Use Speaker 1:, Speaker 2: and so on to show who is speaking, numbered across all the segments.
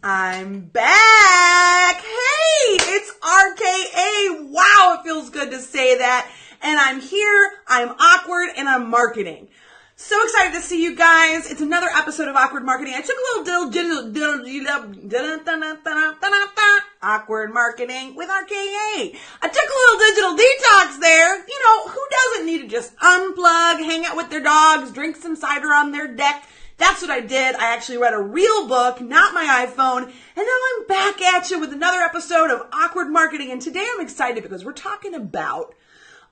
Speaker 1: I'm back. Hey, it's RKA. Wow, it feels good to say that. And I'm here, I'm awkward, and I'm marketing. So excited to see you guys. It's another episode of Awkward Marketing. I took a little awkward marketing with RKA. I took a little digital detox there. You know, who doesn't need to just unplug, hang out with their dogs, drink some cider on their deck? That's what I did. I actually read a real book, not my iPhone, and now I'm back at you with another episode of Awkward Marketing. And today I'm excited because we're talking about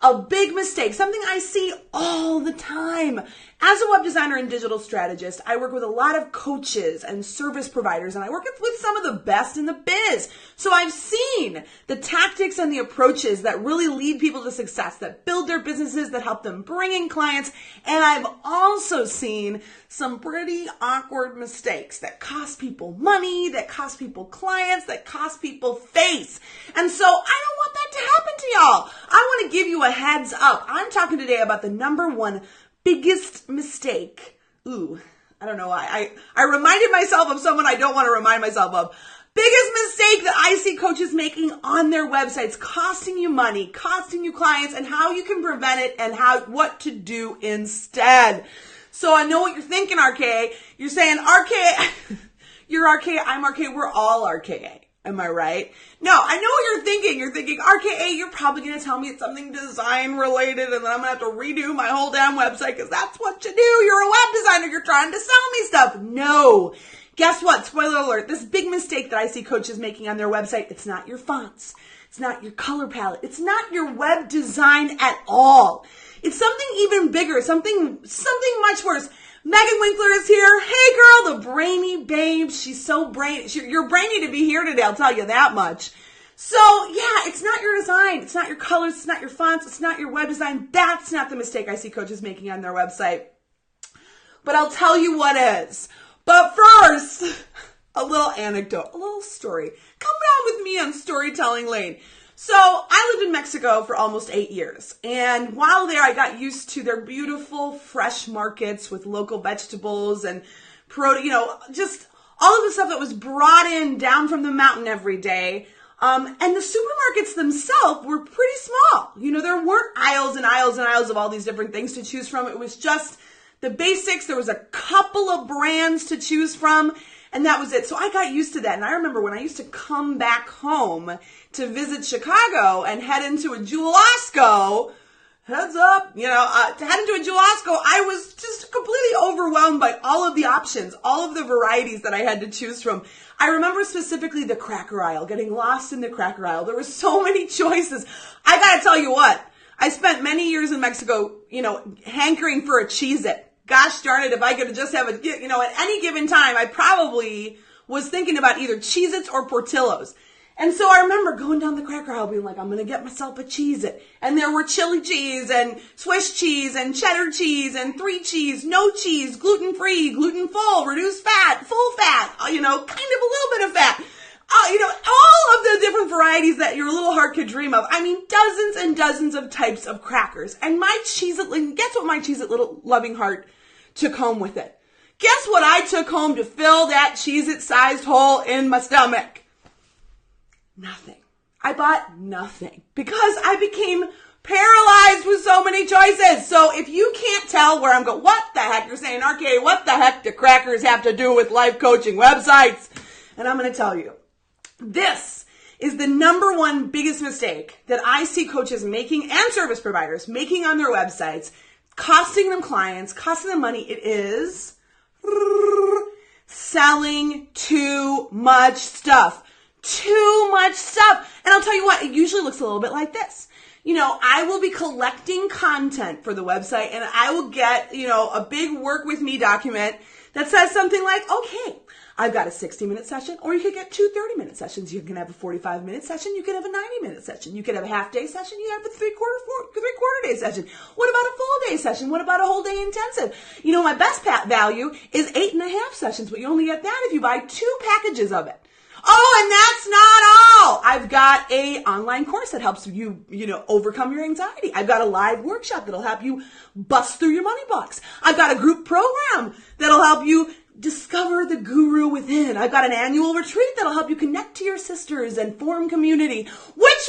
Speaker 1: a big mistake, something I see all the time. As a web designer and digital strategist, I work with a lot of coaches and service providers, and I work with some of the best in the biz. So I've seen the tactics and the approaches that really lead people to success, that build their businesses, that help them bring in clients. And I've also seen some pretty awkward mistakes that cost people money, that cost people clients, that cost people face. And so I don't want that to happen to y'all. I want to give you a heads up. I'm talking today about the number one biggest mistake. Ooh, I don't know why. I reminded myself of someone I don't want to remind myself of. Biggest mistake that I see coaches making on their websites, costing you money, costing you clients, and how you can prevent it and what to do instead. So I know what you're thinking, RKA. You're saying, RKA, you're RKA, I'm RKA, we're all RKA. Am I right? No, I know what you're thinking. You're thinking, RKA, you're probably going to tell me it's something design related and then I'm going to have to redo my whole damn website because that's what you do. You're a web designer. You're trying to sell me stuff. No. Guess what? Spoiler alert. This big mistake that I see coaches making on their website, it's not your fonts. It's not your color palette. It's not your web design at all. It's something even bigger, something much worse. Megan Winkler is here. Hey girl, the brainy babe. She's so brainy. You're brainy to be here today, I'll tell you that much. So yeah, it's not your design. It's not your colors. It's not your fonts. It's not your web design. That's not the mistake I see coaches making on their website. But I'll tell you what is. But first, a little anecdote, a little story. Come down with me on storytelling lane. So I lived in Mexico for almost 8 years. And while there, I got used to their beautiful fresh markets with local vegetables and just all of the stuff that was brought in down from the mountain every day. And the supermarkets themselves were pretty small. You know, there weren't aisles and aisles and aisles of all these different things to choose from. It was just the basics. There was a couple of brands to choose from. And that was it. So I got used to that. And I remember when I used to come back home to visit Chicago and head into a Jewel-Osco, heads up, to head into a Jewel-Osco, I was just completely overwhelmed by all of the options, all of the varieties that I had to choose from. I remember specifically the cracker aisle, getting lost in the cracker aisle. There were so many choices. I got to tell you what, I spent many years in Mexico, hankering for a Cheez-It. Gosh darn it, if I could just have at any given time, I probably was thinking about either Cheez-Its or Portillo's. And so I remember going down the cracker aisle being like, I'm going to get myself a Cheez-It. And there were chili cheese and Swiss cheese and cheddar cheese and 3 cheese, no cheese, gluten-free, gluten-full, reduced fat, full fat, kind of a little bit of fat. All of the different varieties that your little heart could dream of. I mean, dozens and dozens of types of crackers. And my Cheez-It, guess what my Cheez-It little loving heart took home with it? Guess what I took home to fill that Cheez-It sized hole in my stomach? Nothing. I bought nothing because I became paralyzed with so many choices. So if you can't tell where I'm going, what the heck? You're saying, RK, what the heck do crackers have to do with life coaching websites? And I'm going to tell you. This is the number one biggest mistake that I see coaches making and service providers making on their websites, costing them clients, costing them money. It is selling too much stuff. Too much stuff. And I'll tell you what, it usually looks a little bit like this. I will be collecting content for the website and I will get, a big work with me document that says something like, okay, I've got a 60-minute session, or you could get 2 30-minute sessions. You can have a 45-minute session. You can have a 90-minute session. You can have a half-day session. You can have a three-quarter day session. What about a full-day session? What about a whole-day intensive? My best value is 8.5 sessions, but you only get that if you buy 2 packages of it. Oh, and that's not all. I've got a online course that helps you, overcome your anxiety. I've got a live workshop that'll help you bust through your money box. I've got a group program that'll help you discover the guru within. I've got an annual retreat that'll help you connect to your sisters and form community. Which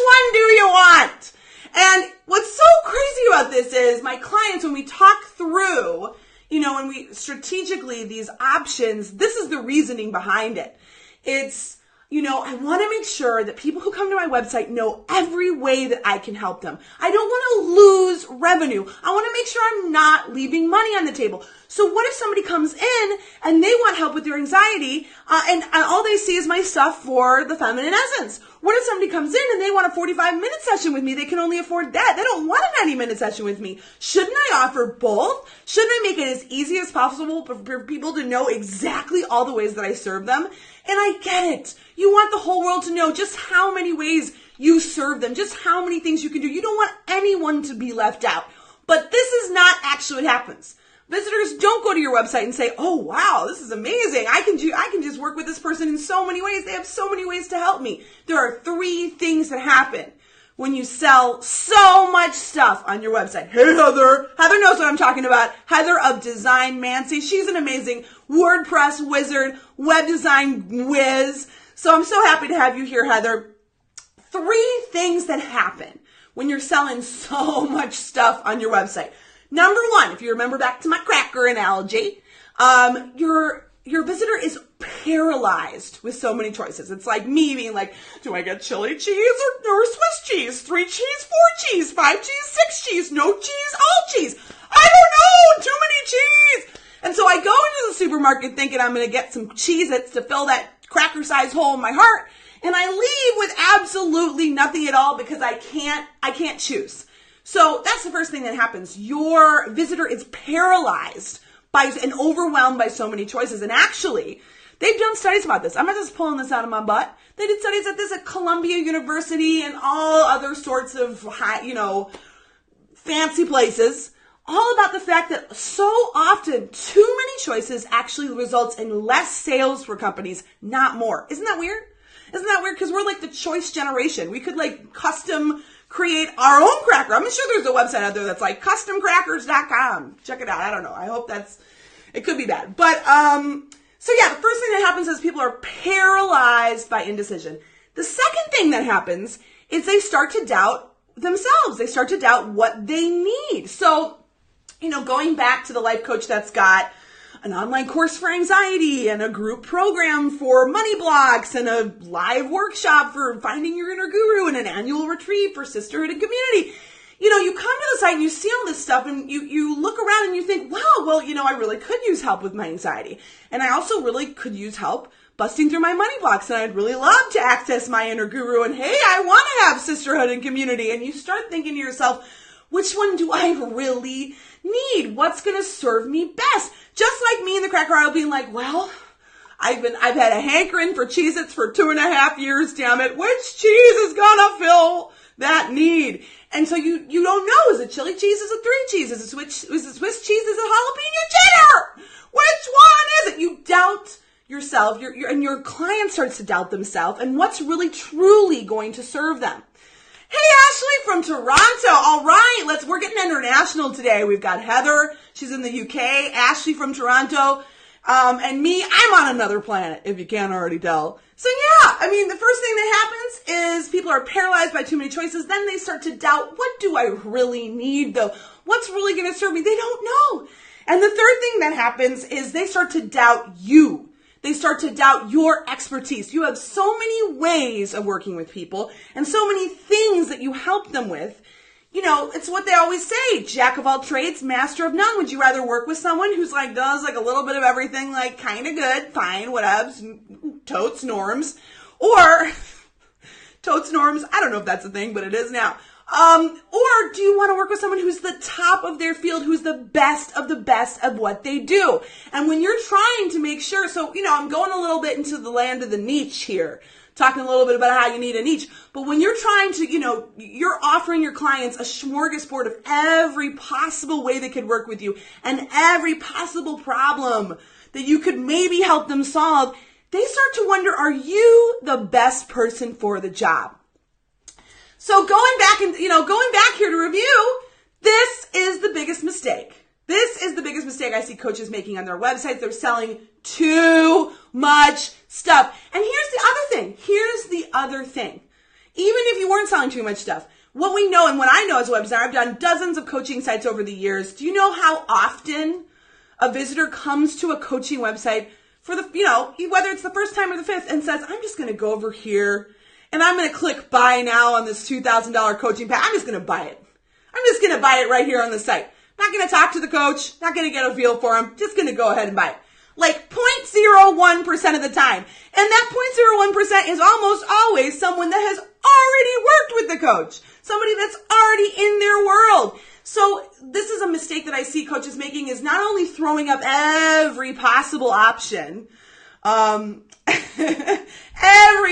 Speaker 1: one do you want? And what's so crazy about this is my clients, when we talk through, when we strategically these options, this is the reasoning behind it. It's, I want to make sure that people who come to my website know every way that I can help them. I don't want to lose revenue. I want to make sure I'm not leaving money on the table. So what if somebody comes in and they want help with their anxiety and all they see is my stuff for the feminine essence? What if somebody comes in and they want a 45-minute session with me? They can only afford that. They don't want a 90-minute session with me. Shouldn't I offer both? Shouldn't I make it as easy as possible for people to know exactly all the ways that I serve them? And I get it. You want the whole world to know just how many ways you serve them, just how many things you can do. You don't want anyone to be left out. But this is not actually what happens. Visitors don't go to your website and say, oh, wow, this is amazing. I can just work with this person in so many ways. They have so many ways to help me. There are 3 things that happen when you sell so much stuff on your website. Hey, Heather. Heather knows what I'm talking about. Heather of Design Mancy. She's an amazing WordPress wizard, web design whiz. So I'm so happy to have you here, Heather. 3 things that happen when you're selling so much stuff on your website. Number 1, if you remember back to my cracker analogy, your visitor is paralyzed with so many choices. It's like me being like, do I get chili cheese or Swiss cheese? 3 cheese, 4 cheese, 5 cheese, 6 cheese, no cheese, all cheese. I don't know, too many cheese. And so I go into the supermarket thinking I'm going to get some Cheez-Its to fill that cracker-sized hole in my heart. And I leave with absolutely nothing at all because I can't choose. So that's the first thing that happens. Your visitor is paralyzed by and overwhelmed by so many choices. And actually, they've done studies about this. I'm not just pulling this out of my butt. They did studies at this at Columbia University and all other sorts of fancy places, all about the fact that so often too many choices actually results in less sales for companies, not more. Isn't that weird? Isn't that weird? Because we're like the choice generation. We could custom create our own cracker. I'm sure there's a website out there that's like customcrackers.com. Check it out. I don't know. I hope it could be bad. But, so yeah, the first thing that happens is people are paralyzed by indecision. The second thing that happens is they start to doubt themselves. They start to doubt what they need. So, going back to the life coach that's got an online course for anxiety and a group program for money blocks and a live workshop for finding your inner guru and an annual retreat for sisterhood and community. You come to the site and you see all this stuff and you look around and you think, wow, well, I really could use help with my anxiety. And I also really could use help busting through my money blocks. And I'd really love to access my inner guru. And hey, I want to have sisterhood and community. And you start thinking to yourself, which one do I really need? What's going to serve me best? Just like me in the cracker aisle being like, well, I've had a hankering for Cheez-Its for 2.5 years, damn it. Which cheese is going to fill that need? And so you don't know, is it chili cheese? Is it 3 cheese? Is it Swiss cheese? Is it jalapeno cheddar? Which one is it? You doubt yourself, and your client starts to doubt themselves and what's really truly going to serve them. Hey, Ashley from Toronto. All right, we're getting international today. We've got Heather. She's in the UK. Ashley from Toronto. And me, I'm on another planet, if you can't already tell. So yeah, the first thing that happens is people are paralyzed by too many choices. Then they start to doubt, what do I really need though? What's really going to serve me? They don't know. And the third thing that happens is they start to doubt you. They start to doubt your expertise. You have so many ways of working with people and so many things that you help them with. It's what they always say, jack of all trades, master of none. Would you rather work with someone who's does a little bit of everything, kind of good, fine, whatevs, totes, norms, or totes, norms, I don't know if that's a thing, but it is now. Or do you want to work with someone who's the top of their field, who's the best of what they do? And when you're trying to make sure, so, I'm going a little bit into the land of the niche here, talking a little bit about how you need a niche. But when you're trying to, you're offering your clients a smorgasbord of every possible way they could work with you and every possible problem that you could maybe help them solve, they start to wonder, are you the best person for the job? So going back here to review, this is the biggest mistake This is the biggest mistake I see coaches making on their websites. They're selling too much stuff. And here's the other thing. Even if you weren't selling too much stuff, what we know and what I know as a web designer, I've done dozens of coaching sites over the years. Do you know how often a visitor comes to a coaching website for the, whether it's the first time or the fifth, and says, I'm just going to go over here and I'm going to click buy now on this $2,000 coaching pack. I'm just going to buy it. I'm just going to buy it right here on the site. Not going to talk to the coach, not going to get a feel for him, just going to go ahead and buy it. Like 0.01% of the time. And that 0.01% is almost always someone that has already worked with the coach. Somebody that's already in their world. So this is a mistake that I see coaches making, is not only throwing up every possible option, every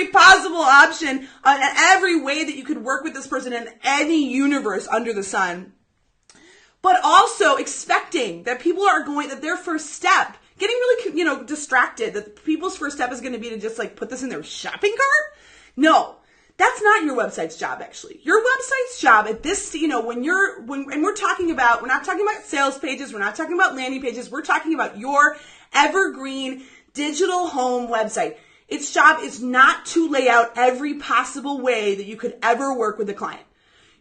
Speaker 1: possible option, every way that you could work with this person in any universe under the sun, but also expecting that that their first step, getting really, distracted, that people's first step is going to be to just put this in their shopping cart. No, that's not your website's job, actually. Your website's job at this, and we're talking about, we're not talking about sales pages, we're not talking about landing pages, we're talking about your evergreen digital home website. Its job is not to lay out every possible way that you could ever work with a client.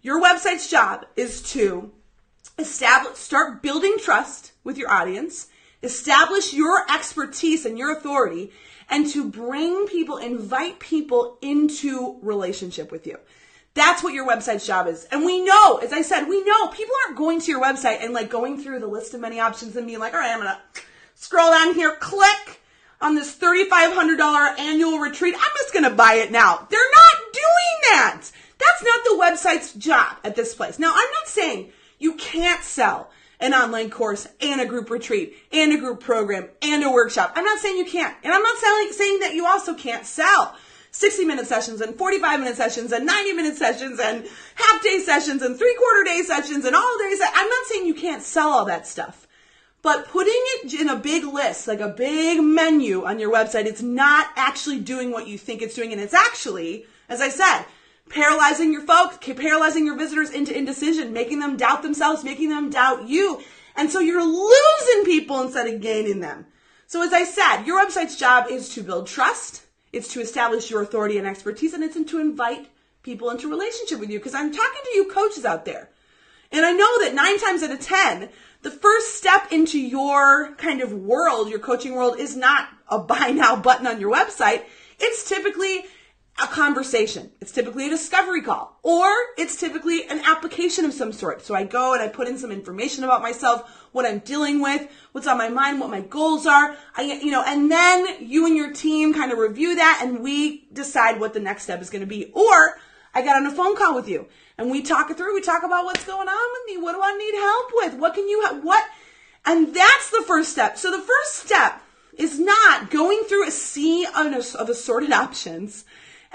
Speaker 1: Your website's job is to start building trust with your audience, establish your expertise and your authority, and to invite people into relationship with you. That's what your website's job is. And we know, as I said, people aren't going to your website and going through the list of many options and being like, all right, I'm going to scroll down here, click on this $3,500 annual retreat. I'm just going to buy it now. They're not doing that. That's not the website's job at this place. Now, I'm not saying you can't sell an online course and a group retreat and a group program and a workshop. I'm not saying you can't. And I'm not saying that you also can't sell 60-minute sessions and 45-minute sessions and 90-minute sessions and half-day sessions and three-quarter-day sessions and all-day sessions. I'm not saying you can't sell all that stuff. But putting it in a big list, like a big menu on your website, it's not actually doing what you think it's doing. And it's actually, as I said, paralyzing your folks, paralyzing your visitors into indecision, making them doubt themselves, making them doubt you. And so you're losing people instead of gaining them. So as I said, your website's job is to build trust, it's to establish your authority and expertise, and it's to invite people into relationship with you. Because I'm talking to you coaches out there. And I know that 9 times out of 10, the first step into your kind of world, your coaching world, is not a buy now button on your website. It's typically a conversation. It's typically a discovery call, or it's typically an application of some sort. So I go and I put in some information about myself, what I'm dealing with, what's on my mind, what my goals are. And then you and your team kind of review that and we decide what the next step is going to be. Or I got on a phone call with you and we talk it through. We talk about what's going on with me. What do I need help with? What can you what? And that's the first step. So the first step is not going through a sea of assorted options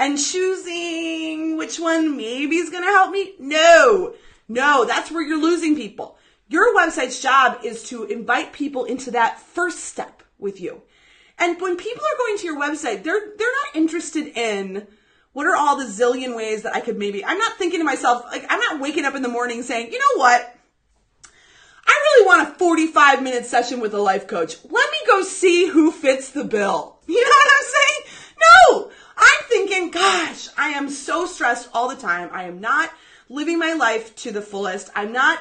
Speaker 1: and choosing which one maybe is going to help me. No, that's where you're losing people. Your website's job is to invite people into that first step with you. And when people are going to your website, they're not interested in what are all the zillion ways that I could I'm not thinking to myself, I'm not waking up in the morning saying, you know what? I really want a 45-minute session with a life coach. Let me go see who fits the bill. You know what I'm saying? No, I'm thinking, gosh, I am so stressed all the time. I am not living my life to the fullest. I'm not,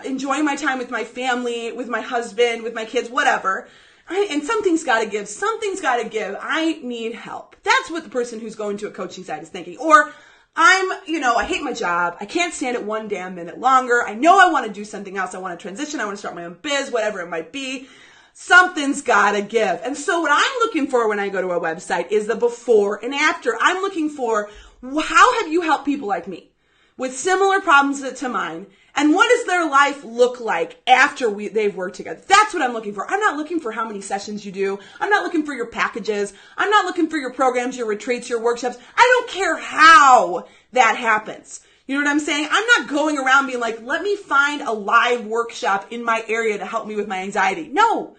Speaker 1: enjoying my time with my family, with my husband, with my kids, whatever. And something's got to give. Something's got to give. I need help. That's what the person who's going to a coaching site is thinking. Or I hate my job. I can't stand it one damn minute longer. I know I want to do something else. I want to transition. I want to start my own biz, whatever it might be. Something's got to give. And so what I'm looking for when I go to a website is the before and after. I'm looking for, how have you helped people like me with similar problems to mine? And what does their life look like after they've worked together? That's what I'm looking for. I'm not looking for how many sessions you do. I'm not looking for your packages. I'm not looking for your programs, your retreats, your workshops. I don't care how that happens. You know what I'm saying? I'm not going around being like, let me find a live workshop in my area to help me with my anxiety. No,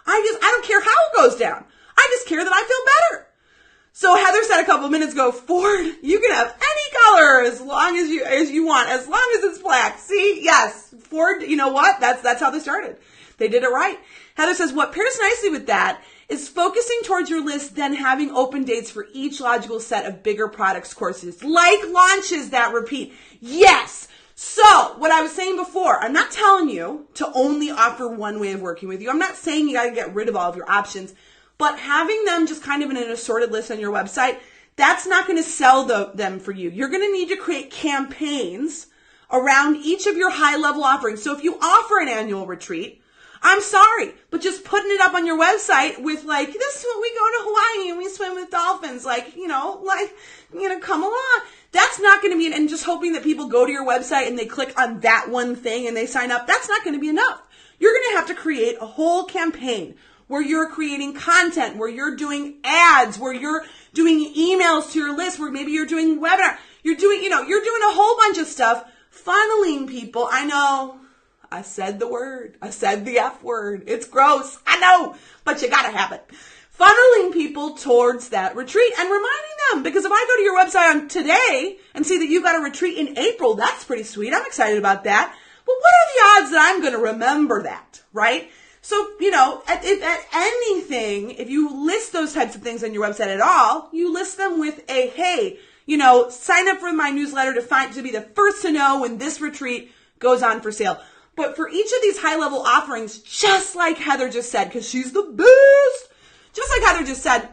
Speaker 1: I don't care how it goes down. I just care that I feel better. So Heather said a couple of minutes ago, Ford, you can have any color as long as you want, as long as it's black. See, yes, Ford, you know what? That's how they started. They did it right. Heather says, what pairs nicely with that is focusing towards your list, then having open dates for each logical set of bigger products courses, like launches that repeat. Yes. So what I was saying before, I'm not telling you to only offer one way of working with you. I'm not saying you got to get rid of all of your options, but having them just kind of in an assorted list on your website, that's not going to sell them for you. You're going to need to create campaigns around each of your high-level offerings. So if you offer an annual retreat, I'm sorry, but just putting it up on your website with like, this is what we go to Hawaii and we swim with dolphins, come along. That's not going to be, and just hoping that people go to your website and they click on that one thing and they sign up. That's not going to be enough. You're going to have to create a whole campaign where you're creating content, where you're doing ads, where you're doing emails to your list, where maybe you're doing webinar. You're doing a whole bunch of stuff, funneling people. I know. I said the word. I said the F word. It's gross. I know, but you gotta have it. Funneling people towards that retreat and reminding them, because if I go to your website on today and see that you got a retreat in April, that's pretty sweet. I'm excited about that. But what are the odds that I'm going to remember that, right? So, at anything, if you list those types of things on your website at all, you list them with a, hey, sign up for my newsletter to be the first to know when this retreat goes on for sale. But for each of these high-level offerings, just like Heather just said, because she's the best, just like Heather just said,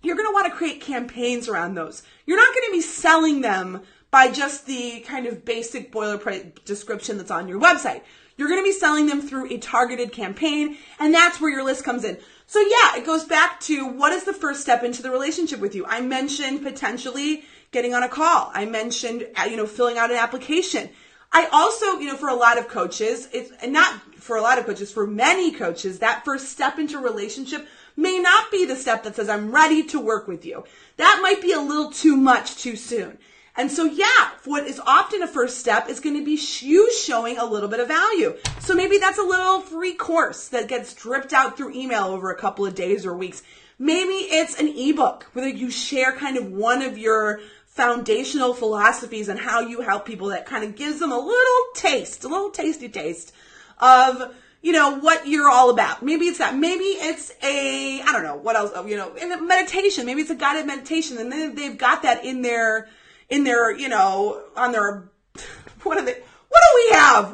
Speaker 1: you're going to want to create campaigns around those. You're not going to be selling them by just the kind of basic boilerplate description that's on your website. You're going to be selling them through a targeted campaign, and that's where your list comes in. So yeah, it goes back to what is the first step into the relationship with you. I mentioned potentially getting on a call. I mentioned, filling out an application. I also, for a lot of coaches, for many coaches, that first step into a relationship may not be the step that says, I'm ready to work with you. That might be a little too much too soon. And so, what is often a first step is going to be you showing a little bit of value. So maybe that's a little free course that gets dripped out through email over a couple of days or weeks. Maybe it's an ebook where you share kind of one of your foundational philosophies and how you help people that kind of gives them a little tasty taste of, what you're all about. Maybe it's that. Maybe it's I don't know, what else, in a meditation. Maybe it's a guided meditation, and then they've got that in their, on their, what do we have?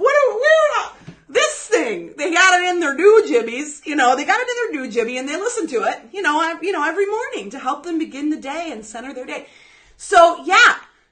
Speaker 1: This thing, they got it in their doojibbies, they got it in their doojibby, and they listen to it, every morning to help them begin the day and center their day. So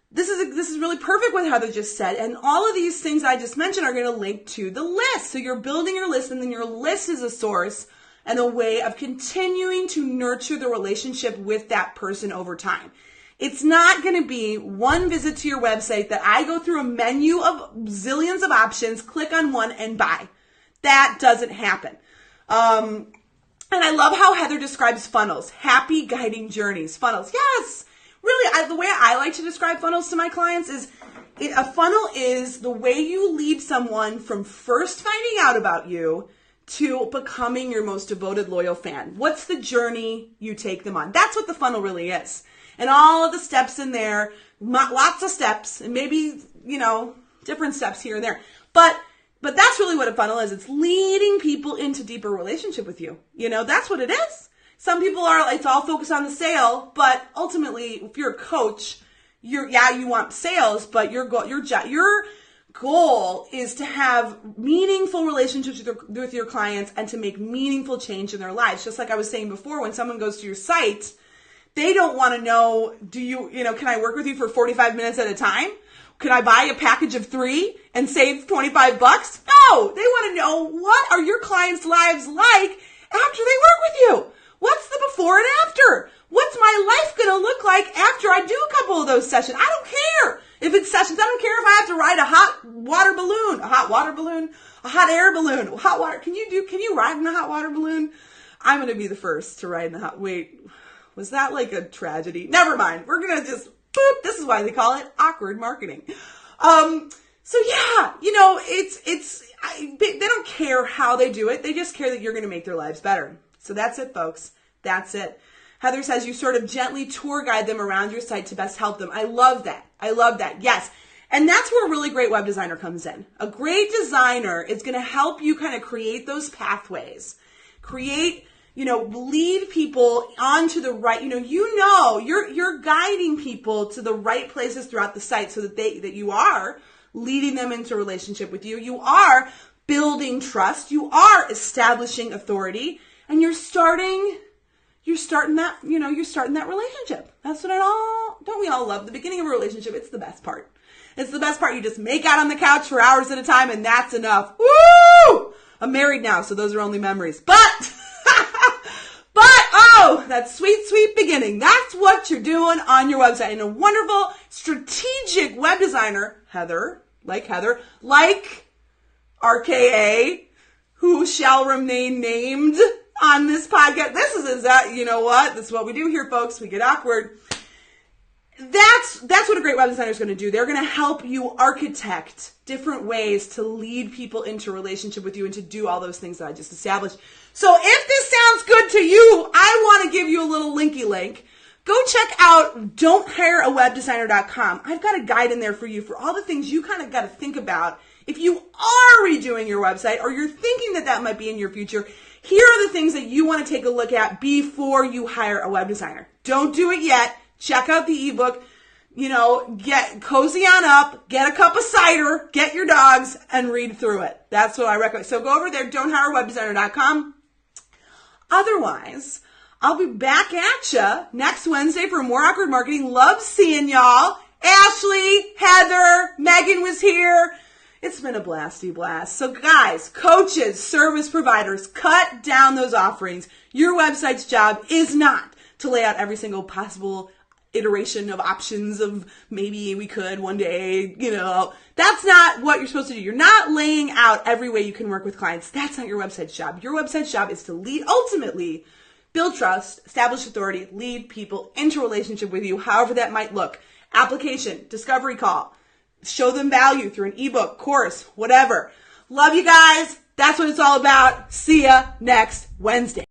Speaker 1: this is really perfect what Heather just said. And all of these things I just mentioned are going to link to the list. So you're building your list, and then your list is a source and a way of continuing to nurture the relationship with that person over time. It's not going to be one visit to your website that I go through a menu of zillions of options, click on one and buy. That doesn't happen. And I love how Heather describes funnels, happy guiding journeys, funnels. Yes. Really, the way I like to describe funnels to my clients is a funnel is the way you lead someone from first finding out about you to becoming your most devoted, loyal fan. What's the journey you take them on? That's what the funnel really is. And all of the steps in there, lots of steps, and maybe, different steps here and there. But that's really what a funnel is. It's leading people into deeper relationship with you. That's what it is. Some people it's all focused on the sale, but ultimately, if you're a coach, you want sales, but your goal is to have meaningful relationships with your clients and to make meaningful change in their lives. Just like I was saying before, when someone goes to your site, they don't want to know, can I work with you for 45 minutes at a time? Can I buy a package of 3 and save $25? No, they want to know, what are your clients' lives like after they work with you? What's the before and after? What's my life going to look like after I do a couple of those sessions? I don't care if it's sessions. I don't care if I have to ride a hot air balloon, hot water. Can you ride in a hot water balloon? I'm going to be the first to ride in the wait, was that like a tragedy? Never mind. We're going to just, boop. This is why they call it awkward marketing. So yeah, they don't care how they do it. They just care that you're going to make their lives better. So that's it, folks. That's it. Heather says you sort of gently tour guide them around your site to best help them. I love that. I love that. Yes. And that's where a really great web designer comes in. A great designer is going to help you kind of create those pathways, lead people onto the right, you're guiding people to the right places throughout the site so that you are leading them into a relationship with you. You are building trust. You are establishing authority, and you're starting that relationship. That's what don't we all love? The beginning of a relationship, it's the best part. It's the best part. You just make out on the couch for hours at a time, and that's enough. Woo! I'm married now, so those are only memories. But that sweet, sweet beginning. That's what you're doing on your website. And a wonderful, strategic web designer, like RKA, who shall remain named on this podcast. This is what we do here, folks. We get awkward. That's what a great web designer is going to do. They're going to help you architect different ways to lead people into a relationship with you and to do all those things that I just established. So if this sounds good to you, I want to give you a little linky link. Go check out don'thireawebdesigner.com. I've got a guide in there for you for all the things you kind of got to think about. If you are redoing your website or you're thinking that might be in your future, here are the things that you want to take a look at before you hire a web designer. Don't do it yet. Check out the ebook, get cozy on up, get a cup of cider, get your dogs, and read through it. That's what I recommend. So go over there, don'thireawebdesigner.com. Otherwise, I'll be back at you next Wednesday for more Awkward Marketing. Love seeing y'all. Ashley, Heather, Megan was here. It's been a blasty blast. So guys, coaches, service providers, cut down those offerings. Your website's job is not to lay out every single possible iteration of options of maybe we could one day, that's not what you're supposed to do. You're not laying out every way you can work with clients. That's not your website's job. Your website's job is to ultimately build trust, establish authority, lead people into a relationship with you, however that might look. Application, discovery call, show them value through an ebook, course, whatever. Love you guys. That's what it's all about. See ya next Wednesday.